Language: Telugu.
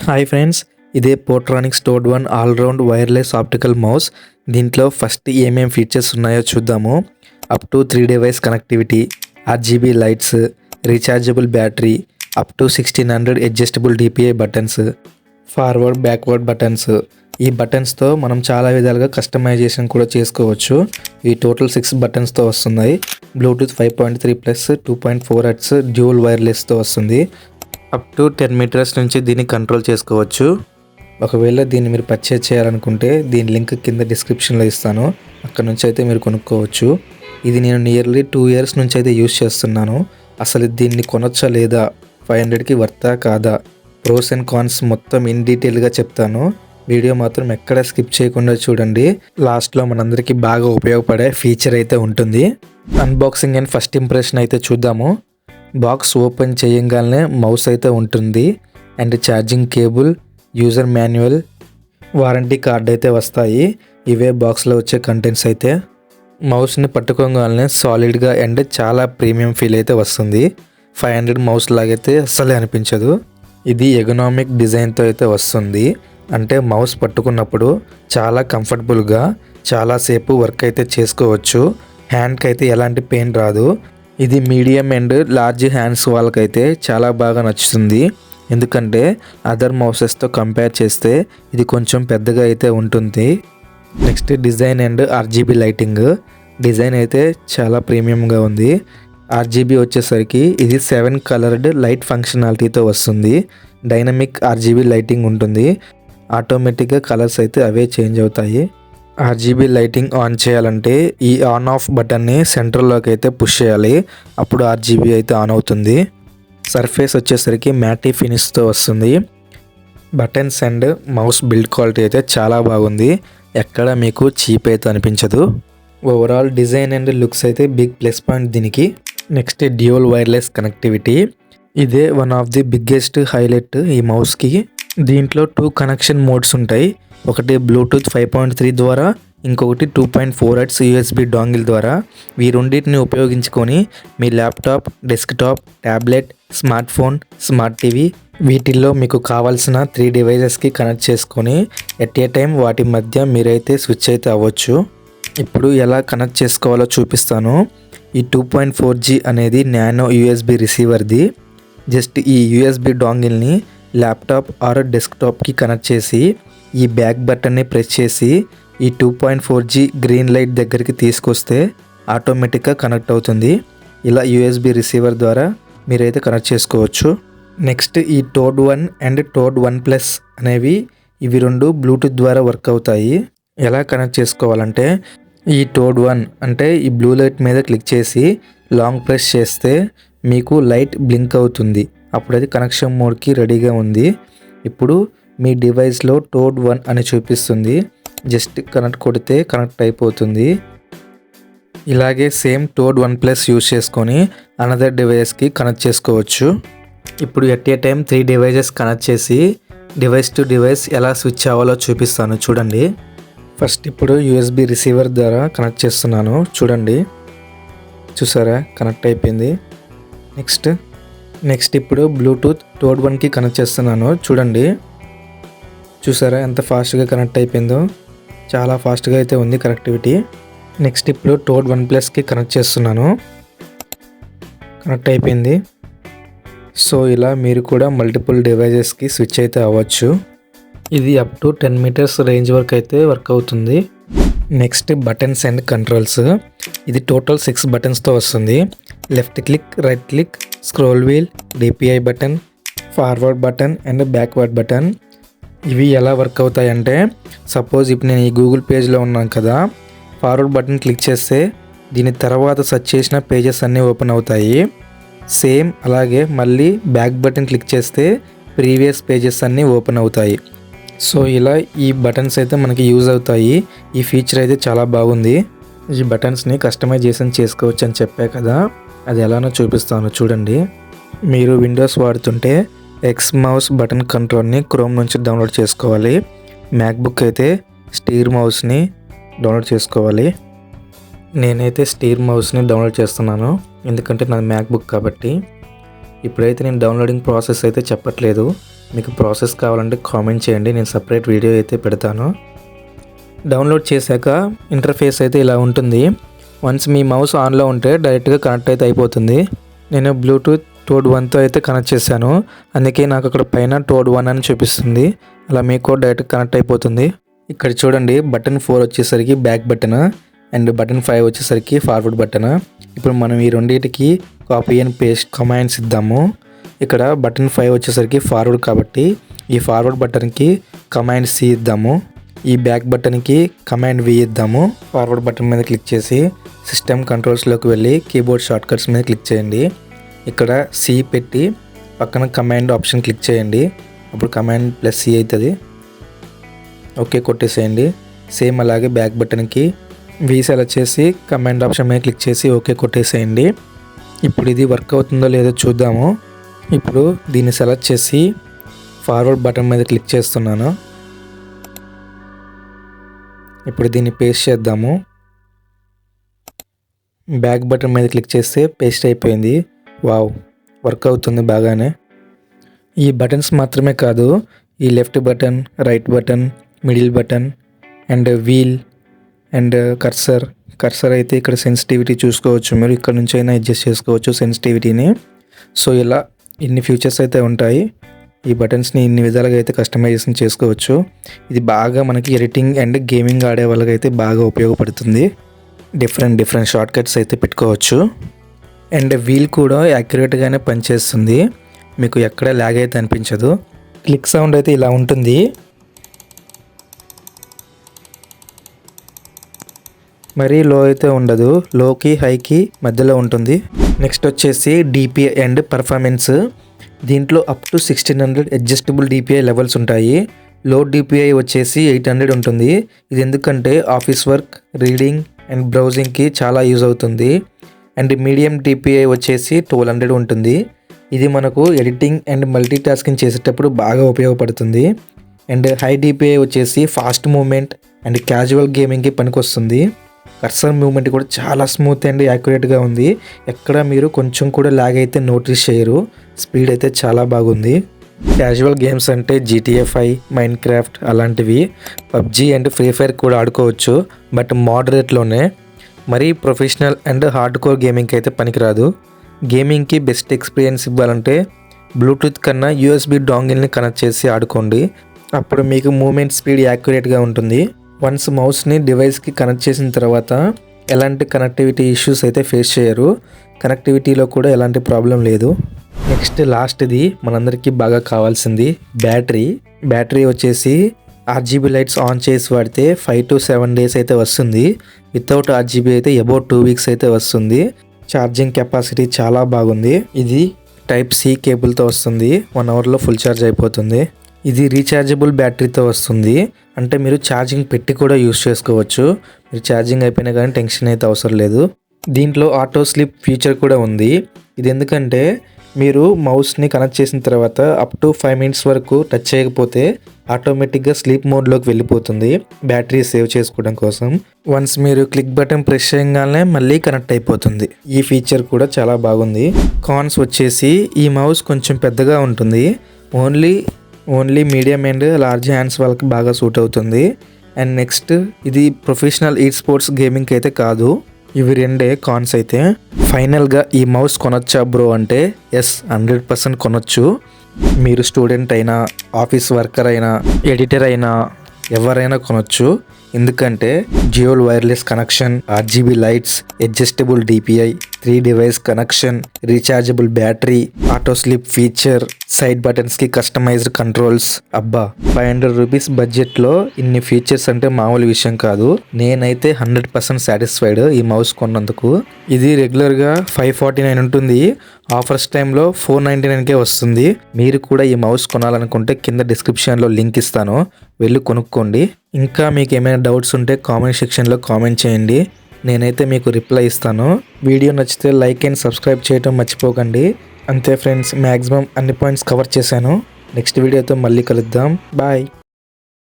హాయ్ ఫ్రెండ్స్, ఇదే Portronics toad one all-round wireless optical mouse. దీంట్లో ఫస్ట్ ఏమేం ఫీచర్స్ ఉన్నాయో చూద్దాము. Up to 3 device connectivity, RGB lights, rechargeable battery, up to 1600 adjustable DPI buttons, forward backward buttons. ఈ బటన్స్తో మనం చాలా విధాలుగా కస్టమైజేషన్ కూడా చేసుకోవచ్చు. ఈ టోటల్ 6 బటన్స్తో వస్తున్నాయి. బ్లూటూత్ 5.3 ప్లస్ 2.4 Hz డ్యూల్ వైర్లెస్తో వస్తుంది. అప్ టు 10 మీటర్స్ నుంచి దీన్ని కంట్రోల్ చేసుకోవచ్చు. ఒకవేళ దీన్ని మీరు పర్చేజ్ చేయాలనుకుంటే దీని లింక్ కింద డిస్క్రిప్షన్లో ఇస్తాను, అక్కడ నుంచి అయితే మీరు కొనుక్కోవచ్చు. ఇది నేను నియర్లీ 2 ఇయర్స్ నుంచి అయితే యూస్ చేస్తున్నాను. అసలు దీన్ని కొనొచ్చా లేదా, 500కి వర్తా కాదా, ప్రోస్ అండ్ కాన్స్ మొత్తం ఇన్ డీటెయిల్గా చెప్తాను. వీడియో మాత్రం ఎక్కడ స్కిప్ చేయకుండా చూడండి. లాస్ట్లో మనందరికీ బాగా ఉపయోగపడే ఫీచర్ అయితే ఉంటుంది. అన్బాక్సింగ్ అండ్ ఫస్ట్ ఇంప్రెషన్ అయితే చూద్దాము. బాక్స్ ఓపెన్ చేయగానే మౌస్ అయితే ఉంటుంది and charging cable, user manual, warranty card అయితే వస్తాయి. ఇవే బాక్స్లో వచ్చే కంటెంట్స్ అయితే. మౌస్ని పట్టుకోగానే సాలిడ్గా అండ్ చాలా ప్రీమియం ఫీల్ అయితే వస్తుంది. 500 మౌస్ లాగైతే అస్సలే అనిపించదు. ఇది ఎకనామిక్ డిజైన్తో అయితే వస్తుంది. అంటే మౌస్ పట్టుకున్నప్పుడు చాలా కంఫర్టబుల్గా చాలాసేపు వర్క్ అయితే చేసుకోవచ్చు. హ్యాండ్కి అయితే ఎలాంటి పెయిన్ రాదు. ఇది మీడియం అండ్ లార్జ్ హ్యాండ్స్ వాళ్ళకైతే చాలా బాగా నచ్చుతుంది. ఎందుకంటే అదర్ మౌసెస్తో కంపేర్ చేస్తే ఇది కొంచెం పెద్దగా అయితే ఉంటుంది. Next design and RGB lighting. Design అయితే చాలా ప్రీమియంగా ఉంది. RGB వచ్చేసరికి ఇది 7 కలర్డ్ లైట్ ఫంక్షనాలిటీతో వస్తుంది. డైనమిక్ RGB లైటింగ్ ఉంటుంది. ఆటోమేటిక్గా కలర్స్ అయితే అవే చేంజ్ అవుతాయి. RGB లైటింగ్ ఆన్ చేయాలంటే ఈ ఆన్ ఆఫ్ బటన్ని సెంటర్లోకి అయితే పుష్ చేయాలి. అప్పుడు RGB అయితే ఆన్ అవుతుంది. సర్ఫేస్ వచ్చేసరికి మ్యాటీ ఫినిష్తో వస్తుంది. Buttons and mouse build quality అయితే చాలా బాగుంది. ఎక్కడ మీకు చీప్ అయితే అనిపించదు. ఓవరాల్ డిజైన్ అండ్ లుక్స్ అయితే బిగ్ ప్లస్ పాయింట్ దీనికి. Next dual wireless connectivity. ఇదే one of the biggest highlight ఈ మౌస్కి. దీంట్లో 2 కనెక్షన్ మోడ్స్ ఉంటాయి. ఒకటి బ్లూటూత్ 5.3 ద్వారా, ఇంకొకటి 2.4 Hz USB డాంగిల్ ద్వారా. ఈ రెండింటిని ఉపయోగించుకొని మీ laptop, desktop, tablet, smart phone, smart TV వీటిల్లో మీకు కావాల్సిన 3 డివైజెస్కి కనెక్ట్ చేసుకొని ఎట్ ఏ టైం వాటి మధ్య మీరైతే స్విచ్ అయితే అవ్వచ్చు. ఇప్పుడు ఎలా కనెక్ట్ చేసుకోవాలో చూపిస్తాను. ఈ 2.4G అనేది నానో USB రిసీవర్ది. జస్ట్ ఈ USB డాంగిల్ని ల్యాప్టాప్ ఆర్ డెస్క్టాప్కి కనెక్ట్ చేసి ఈ బ్యాక్ బటన్ని ప్రెస్ చేసి ఈ 2.4G గ్రీన్ లైట్ దగ్గరికి తీసుకొస్తే ఆటోమేటిక్గా కనెక్ట్ అవుతుంది. ఇలా USB రిసీవర్ ద్వారా మీరైతే కనెక్ట్ చేసుకోవచ్చు. నెక్స్ట్ ఈ టోడ్ 1 అండ్ టోడ్ 1+ అనేవి ఇవి 2 బ్లూటూత్ ద్వారా వర్క్ అవుతాయి. ఎలా కనెక్ట్ చేసుకోవాలంటే ఈ టోడ్ 1 అంటే ఈ బ్లూ లైట్ మీద క్లిక్ చేసి లాంగ్ ప్రెస్ చేస్తే మీకు లైట్ బ్లింక్ అవుతుంది. అప్పుడు అది కనెక్షన్ మోడ్కి రెడీగా ఉంది. ఇప్పుడు మీ డివైస్లో టోడ్ 1 అని చూపిస్తుంది. జస్ట్ కనెక్ట్ కొడితే కనెక్ట్ అయిపోతుంది. ఇలాగే సేమ్ టోడ్ 1+ యూస్ చేసుకొని అనదర్ డివైస్కి కనెక్ట్ చేసుకోవచ్చు. ఇప్పుడు at a time 3 devices connect చేసి డివైస్ టు డివైస్ ఎలా స్విచ్ అవ్వాలో చూపిస్తాను చూడండి. ఫస్ట్ ఇప్పుడు USB రిసీవర్ ద్వారా కనెక్ట్ చేస్తున్నాను చూడండి. చూసారా, కనెక్ట్ అయిపోయింది. నెక్స్ట్ ఇప్పుడు బ్లూటూత్ టోడ్ 1కి కనెక్ట్ చేస్తున్నాను చూడండి. చూసారా ఎంత ఫాస్ట్గా కనెక్ట్ అయిపోయిందో. చాలా ఫాస్ట్గా అయితే ఉంది కనెక్టివిటీ. నెక్స్ట్ ఇప్పుడు టోడ్ 1+కి కనెక్ట్ చేస్తున్నాను. కనెక్ట్ అయిపోయింది. సో ఇలా మీరు కూడా మల్టిపుల్ డివైజెస్కి స్విచ్ అయితే అవ్వచ్చు. ఇది అప్ టు 10 మీటర్స్ రేంజ్ వరకు అయితే వర్క్ అవుతుంది. Next buttons and controls. ఇది టోటల్ 6 బటన్స్తో వస్తుంది. Left click, right click, scroll wheel, DPI button, forward button and backward button. ఇవి ఎలా వర్క్ అవుతాయంటే సపోజ్ ఇప్పుడు నేను ఈ గూగుల్ పేజ్లో ఉన్నాను కదా, ఫార్వర్డ్ బటన్ క్లిక్ చేస్తే దీని తర్వాత సెర్చ్ చేసిన పేజెస్ అన్నీ ఓపెన్ అవుతాయి. సేమ్ అలాగే మళ్ళీ బ్యాక్ బటన్ క్లిక్ చేస్తే ప్రీవియస్ పేజెస్ అన్నీ ఓపెన్ అవుతాయి. సో ఇలా ఈ బటన్స్ అయితే మనకి యూజ్ అవుతాయి. ఈ ఫీచర్ అయితే చాలా బాగుంది. ఈ బటన్స్ని కస్టమైజేషన్ చేసుకోవచ్చు అని చెప్పా కదా, అది ఎలానో చూపిస్తాను చూడండి. మీరు విండోస్ వాడుతుంటే ఎక్స్ మౌస్ బటన్ కంట్రోల్ని క్రోమ్ నుంచి డౌన్లోడ్ చేసుకోవాలి. మ్యాక్బుక్ అయితే స్టీర్ మౌస్ని డౌన్లోడ్ చేసుకోవాలి. నేనైతే స్టీర్ మౌస్ని డౌన్లోడ్ చేస్తున్నాను ఎందుకంటే నాది మ్యాక్బుక్ కాబట్టి. ఇప్పుడైతే నేను డౌన్లోడింగ్ ప్రాసెస్ అయితే చెప్పట్లేదు, మీకు ప్రాసెస్ కావాలంటే కామెంట్ చేయండి, నేను సపరేట్ వీడియో అయితే పెడతాను. డౌన్లోడ్ చేశాక ఇంటర్ఫేస్ అయితే ఇలా ఉంటుంది. వన్స్ మీ మౌస్ ఆన్లో ఉంటే డైరెక్ట్గా కనెక్ట్ అయితే అయిపోతుంది. నేను బ్లూటూత్ టోడ్ 1తో అయితే కనెక్ట్ చేశాను, అందుకే నాకు అక్కడ పైన టోడ్ 1 అని చూపిస్తుంది. అలా మీకు డైరెక్ట్ కనెక్ట్ అయిపోతుంది. ఇక్కడ చూడండి, బటన్ 4 వచ్చేసరికి బ్యాక్ బటన్ అండ్ బటన్ 5 వచ్చేసరికి ఫార్వర్డ్ బటన్. ఇప్పుడు మనం ఈ రెండింటికి కాపీ అండ్ పేస్ట్ కమాండ్స్ ఇద్దాము. ఇక్కడ బటన్ 5 వచ్చేసరికి ఫార్వర్డ్ కాబట్టి ఈ ఫార్వర్డ్ బటన్కి కమాండ్ C ఇద్దాము. ఈ బ్యాక్ బటన్కి కమాండ్ V ఇద్దాము. ఫార్వర్డ్ బటన్ మీద క్లిక్ చేసి సిస్టమ్ కంట్రోల్స్లోకి వెళ్ళి కీబోర్డ్ షార్ట్కట్స్ మీద క్లిక్ చేయండి. ఇక్కడ C పెట్టి పక్కన కమాండ్ ఆప్షన్ క్లిక్ చేయండి. అప్పుడు కమాండ్ +C అవుతుంది. ఓకే కొట్టేసేయండి. సేమ్ అలాగే బ్యాక్ బటన్కి V సెలెక్ట్ చేసి కమాండ్ ఆప్షన్ మీద క్లిక్ చేసి ఓకే కొట్టేసేయండి. ఇప్పుడు ఇది వర్క్ అవుతుందో లేదో చూద్దాము. ఇప్పుడు దీన్ని సెలెక్ట్ చేసి ఫార్వర్డ్ బటన్ మీద క్లిక్ చేస్తున్నాను. ఇప్పుడు దీన్ని పేస్ట్ చేద్దాము. బ్యాక్ బటన్ మీద క్లిక్ చేస్తే పేస్ట్ అయిపోయింది. వావ్, వర్క్ అవుతుంది బాగానే. ఈ బటన్స్ మాత్రమే కాదు, ఈ left button, right button, middle button and wheel and cursor అయితే ఇక్కడ సెన్సిటివిటీ చూసుకోవచ్చు. మీరు ఇక్కడ నుంచి అయినా అడ్జస్ట్ చేసుకోవచ్చు సెన్సిటివిటీని. సో ఇలా ఇన్ని ఫీచర్స్ అయితే ఉంటాయి. ఈ బటన్స్ని ఇన్ని విధాలుగా అయితే కస్టమైజేషన్ చేసుకోవచ్చు. ఇది బాగా మనకి ఎడిటింగ్ అండ్ గేమింగ్ ఆడే వాళ్ళకైతే బాగా ఉపయోగపడుతుంది. డిఫరెంట్ షార్ట్ కట్స్ అయితే పెట్టుకోవచ్చు. అండ్ వీల్ కూడా యాక్యురేట్గానే పనిచేస్తుంది, మీకు ఎక్కడ ల్యాగ్ అయితే అనిపించదు. క్లిక్ సౌండ్ అయితే ఇలా ఉంటుంది. మరీ లో అయితే ఉండదు, లోకి హైకి మధ్యలో ఉంటుంది. నెక్స్ట్ వచ్చేసి DPI అండ్ పర్ఫార్మెన్స్. దీంట్లో up to 1600 adjustable DPI levels ఉంటాయి. లో DPI వచ్చేసి 800 ఉంటుంది. ఇది ఎందుకంటే ఆఫీస్ వర్క్, రీడింగ్ అండ్ బ్రౌజింగ్కి చాలా యూజ్ అవుతుంది. అండ్ మీడియం DPI వచ్చేసి 1200 ఉంటుంది. ఇది మనకు ఎడిటింగ్ అండ్ మల్టీ టాస్కింగ్ చేసేటప్పుడు బాగా ఉపయోగపడుతుంది. అండ్ హై DPI వచ్చేసి ఫాస్ట్ మూమెంట్ అండ్ క్యాజువల్ గేమింగ్కి పనికొస్తుంది. కర్సర్ మూవ్మెంట్ కూడా చాలా స్మూత్ అండ్ యాక్యురేట్గా ఉంది. ఎక్కడ మీరు కొంచెం కూడా ల్యాగ్ అయితే నోటీస్ చేయరు. స్పీడ్ అయితే చాలా బాగుంది. క్యాజువల్ గేమ్స్ అంటే GTA 5, మైన్క్రాఫ్ట్ అలాంటివి, PUBG అండ్ ఫ్రీ ఫైర్ కూడా ఆడుకోవచ్చు, బట్ మోడరేట్లోనే. మరీ ప్రొఫెషనల్ అండ్ హార్డ్ కోర్ గేమింగ్కి అయితే పనికిరాదు. గేమింగ్కి బెస్ట్ ఎక్స్పీరియన్స్ ఇవ్వాలంటే బ్లూటూత్ కన్నా USB డాంగిల్ని కనెక్ట్ చేసి ఆడుకోండి. అప్పుడు మీకు మూమెంట్ స్పీడ్ యాక్యురేట్గా ఉంటుంది. వన్స్ మౌస్ని డివైస్కి కనెక్ట్ చేసిన తర్వాత ఎలాంటి కనెక్టివిటీ ఇష్యూస్ అయితే ఫేస్ చేయరు. కనెక్టివిటీలో కూడా ఎలాంటి ప్రాబ్లం లేదు. నెక్స్ట్ లాస్ట్ది మనందరికీ బాగా కావాల్సింది బ్యాటరీ వచ్చేసి RGB లైట్స్ ఆన్ చేసి వాడితే 5 to 7 days అయితే వస్తుంది. వితౌట్ RGB అయితే అబౌట్ 2 weeks అయితే వస్తుంది. ఛార్జింగ్ కెపాసిటీ చాలా బాగుంది. ఇది Type C కేబుల్తో వస్తుంది. 1 hourలో ఫుల్ ఛార్జ్ అయిపోతుంది. ఇది రీఛార్జబుల్ బ్యాటరీతో వస్తుంది, అంటే మీరు ఛార్జింగ్ పెట్టి కూడా యూస్ చేసుకోవచ్చు. మీరు ఛార్జింగ్ అయిపోయినా కానీ టెన్షన్ అయితే అవసరం లేదు. దీంట్లో ఆటో స్లీప్ ఫీచర్ కూడా ఉంది. ఇది ఎందుకంటే మీరు మౌస్ని కనెక్ట్ చేసిన తర్వాత అప్ టు 5 minutes వరకు టచ్ చేయకపోతే ఆటోమేటిక్గా స్లీప్ మోడ్లోకి వెళ్ళిపోతుంది, బ్యాటరీ సేవ్ చేసుకోవడం కోసం. వన్స్ మీరు క్లిక్ బటన్ ప్రెస్ చేయగానే మళ్ళీ కనెక్ట్ అయిపోతుంది. ఈ ఫీచర్ కూడా చాలా బాగుంది. కాన్స్ వచ్చేసి ఈ మౌస్ కొంచెం పెద్దగా ఉంటుంది. Only medium and large hands వాళ్ళకి బాగా సూట్ అవుతుంది. అండ్ నెక్స్ట్ ఇది ప్రొఫెషనల్ స్పోర్ట్స్ గేమింగ్కి అయితే కాదు. ఇవి రెండే కాన్స్ అయితే. ఫైనల్గా ఈ మౌస్ కొనొచ్చా బ్రో అంటే ఎస్, 100% కొనొచ్చు. మీరు స్టూడెంట్ అయినా, ఆఫీస్ వర్కర్ అయినా, ఎడిటర్ అయినా ఎవరైనా కొనొచ్చు. ఎందుకంటే dual wireless connection, RGB lights, adjustable DPI, 3 device connection, rechargeable battery, auto sleep feature, side బటన్స్కి కస్టమైజ్డ్ కంట్రోల్స్. అబ్బా, 500 rupees బడ్జెట్లో ఇన్ని ఫీచర్స్ అంటే మామూలు విషయం కాదు. నేనైతే 100% సాటిస్ఫైడ్ ఈ మౌస్ కొన్నందుకు. ఇది రెగ్యులర్గా 549 ఉంటుంది, ఆఫర్స్ టైంలో 499కే వస్తుంది. మీరు కూడా ఈ మౌస్ కొనాలనుకుంటే కింద డిస్క్రిప్షన్లో లింక్ ఇస్తాను, వెళ్ళి కొనుక్కోండి. ఇంకా మీకు ఏమైనా డౌట్స్ ఉంటే కామెంట్ సెక్షన్లో కామెంట్ చేయండి, నేనైతే మీకు రిప్లై ఇస్తాను. వీడియో నచ్చితే లైక్ అండ్ సబ్స్క్రైబ్ చేయడం మర్చిపోకండి. అంతే ఫ్రెండ్స్, మ్యాక్సిమం అన్ని పాయింట్స్ కవర్ చేశాను. నెక్స్ట్ వీడియోతో మళ్ళీ కలుద్దాం. బాయ్.